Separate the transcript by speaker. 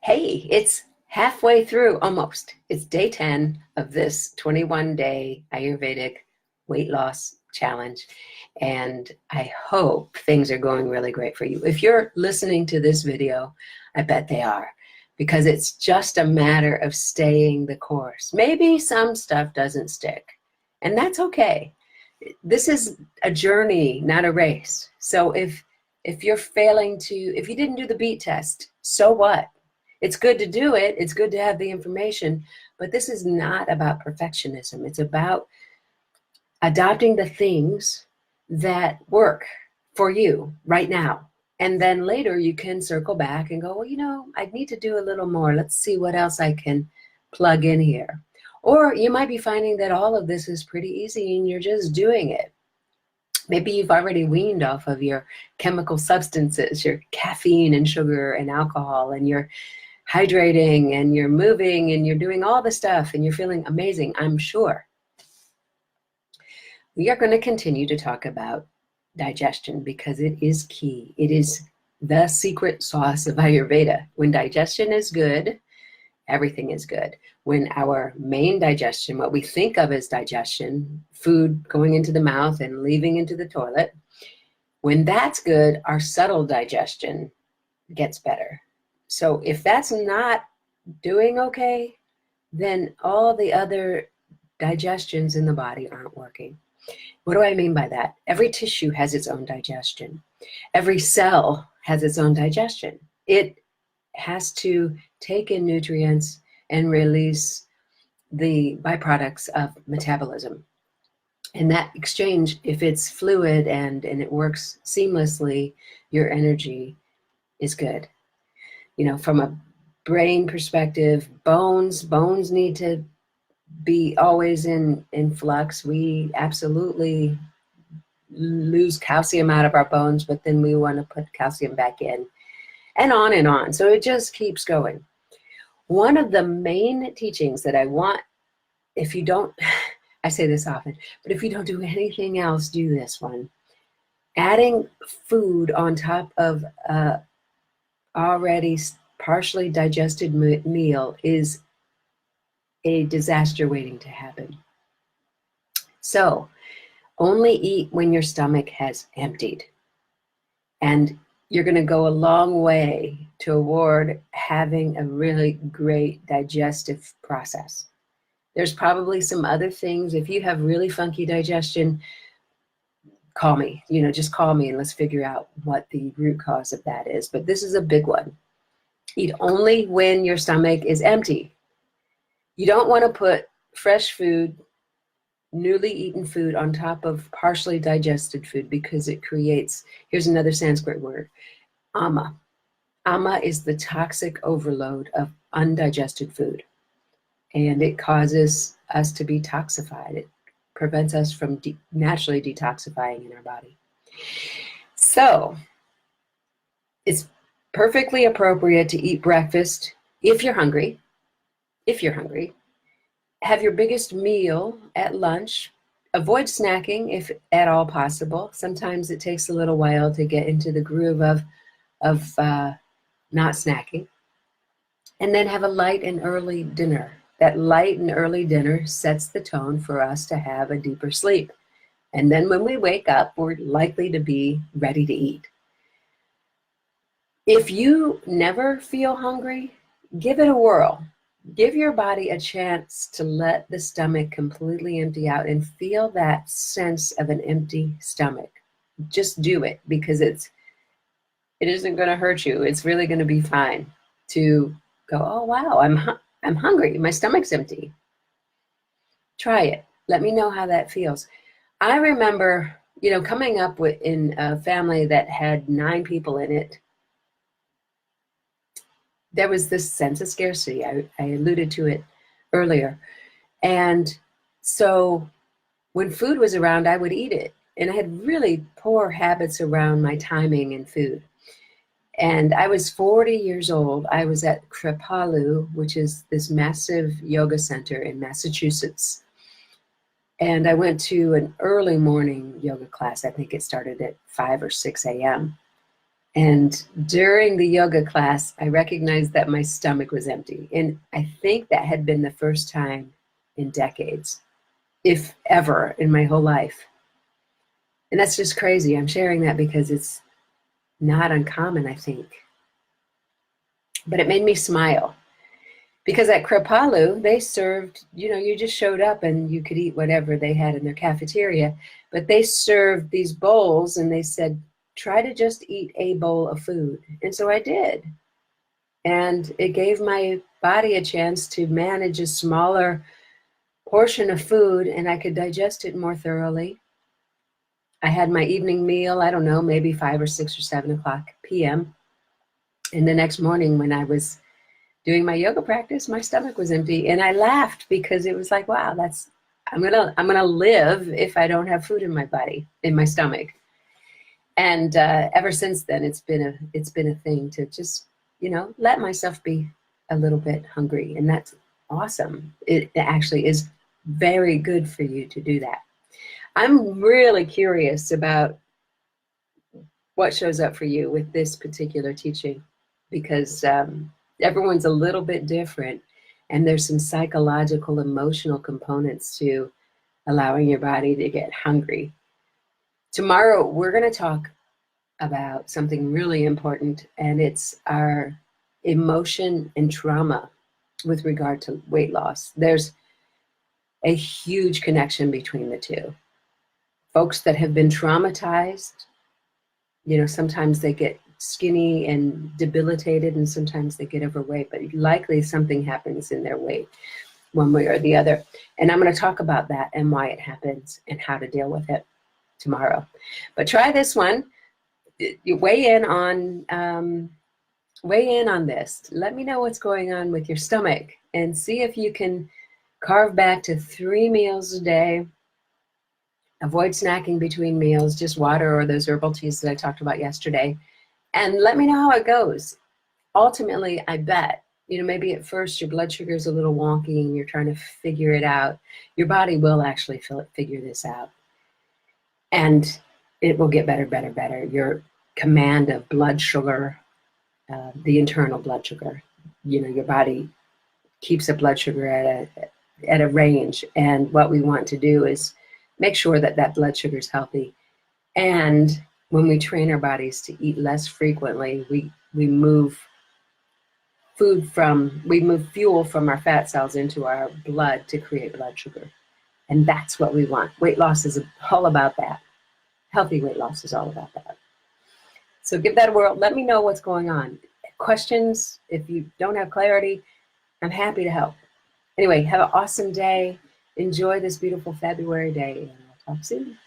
Speaker 1: Hey, it's halfway through, almost. It's day 10 of this 21-day Ayurvedic weight loss challenge. And I hope things are going really great for you. If you're listening to this video, I bet they are, because it's just a matter of staying the course. Maybe some stuff doesn't stick, and that's okay. This is a journey, not a race. So if you're failing to, if you didn't do the beat test, so what? It's good to do it. It's good to have the information, but this is not about perfectionism. It's about adopting the things that work for you right now. And then later you can circle back and go, well, I need to do a little more. Let's see what else I can plug in here. Or you might be finding that all of this is pretty easy and you're just doing it. Maybe you've already weaned off of your chemical substances, your caffeine and sugar and alcohol, and you're hydrating and you're moving and you're doing all the stuff and you're feeling amazing, I'm sure. We are going to continue to talk about digestion because it is key. It is the secret sauce of Ayurveda. When digestion is good, everything is good. When our main digestion, what we think of as digestion, food going into the mouth and leaving into the toilet, when that's good, our subtle digestion gets better. So if that's not doing okay, then all the other digestions in the body aren't working. What do I mean by that? Every tissue has its own digestion. Every cell has its own digestion. It has to take in nutrients and release the byproducts of metabolism. And that exchange, if it's fluid and it works seamlessly, your energy is good. From a brain perspective, bones need to be always in flux. We absolutely lose calcium out of our bones, but then we want to put calcium back in, and on and on. So it just keeps going. One of the main teachings that I want, if you don't, I say this often, but if you don't do anything else, do this one. Adding food on top of already partially digested meal is a disaster waiting to happen. So only eat when your stomach has emptied. And you're going to go a long way toward having a really great digestive process. There's probably some other things. If you have really funky digestion, call me. Just call me and let's figure out what the root cause of that is. But this is a big one. Eat only when your stomach is empty. You don't want to put fresh food, newly eaten food on top of partially digested food because it creates, here's another Sanskrit word, ama. Ama is the toxic overload of undigested food. And it causes us to be toxified. It prevents us from naturally detoxifying in our body. So it's perfectly appropriate to eat breakfast if you're hungry. If you're hungry, have your biggest meal at lunch. Avoid snacking if at all possible. Sometimes it takes a little while to get into the groove of not snacking. And then have a light and early dinner. That light and early dinner sets the tone for us to have a deeper sleep. And then when we wake up, we're likely to be ready to eat. If you never feel hungry, give it a whirl. Give your body a chance to let the stomach completely empty out and feel that sense of an empty stomach. Just do it because it isn't going to hurt you. It's really going to be fine to go, oh wow, I'm hungry. My stomach's empty. Try it. Let me know how that feels. I remember, coming up in a family that had 9 people in it. There was this sense of scarcity. I alluded to it earlier. And so when food was around, I would eat it. And I had really poor habits around my timing and food. And I was 40 years old. I was at Kripalu, which is this massive yoga center in Massachusetts. And I went to an early morning yoga class. I think it started at 5 or 6 a.m. And during the yoga class, I recognized that my stomach was empty. And I think that had been the first time in decades, if ever, in my whole life. And that's just crazy. I'm sharing that because it's not uncommon, I think. But it made me smile. Because at Kripalu, they served, you just showed up and you could eat whatever they had in their cafeteria. But they served these bowls and they said, try to just eat a bowl of food. And so I did. And it gave my body a chance to manage a smaller portion of food and I could digest it more thoroughly. I had my evening meal, I don't know, maybe 5 or 6 or 7 o'clock p.m. And the next morning when I was doing my yoga practice, my stomach was empty. And I laughed because it was like, wow, I'm gonna live if I don't have food in my body, in my stomach. And ever since then, it's been a thing to just, let myself be a little bit hungry. And that's awesome. It actually is very good for you to do that. I'm really curious about what shows up for you with this particular teaching, because everyone's a little bit different, and there's some psychological, emotional components to allowing your body to get hungry. Tomorrow, we're going to talk about something really important, and it's our emotion and trauma with regard to weight loss. There's a huge connection between the two. Folks that have been traumatized, sometimes they get skinny and debilitated, and sometimes they get overweight, but likely something happens in their weight one way or the other. And I'm going to talk about that and why it happens and how to deal with it tomorrow. But try this one. You weigh in on this. Let me know what's going on with your stomach and see if you can carve back to 3 meals a day. Avoid snacking between meals, just water or those herbal teas that I talked about yesterday. And let me know how it goes. Ultimately, I bet, maybe at first your blood sugar is a little wonky and you're trying to figure it out. Your body will actually figure this out. And it will get better, better, better. Your command of blood sugar, the internal blood sugar, your body keeps a blood sugar at a range. And what we want to do is make sure that blood sugar is healthy. And when we train our bodies to eat less frequently, we move fuel from our fat cells into our blood to create blood sugar. And that's what we want. Weight loss is all about that. Healthy weight loss is all about that. So give that a whirl. Let me know what's going on. Questions, if you don't have clarity, I'm happy to help. Anyway, have an awesome day. Enjoy this beautiful February day, and I'll talk soon.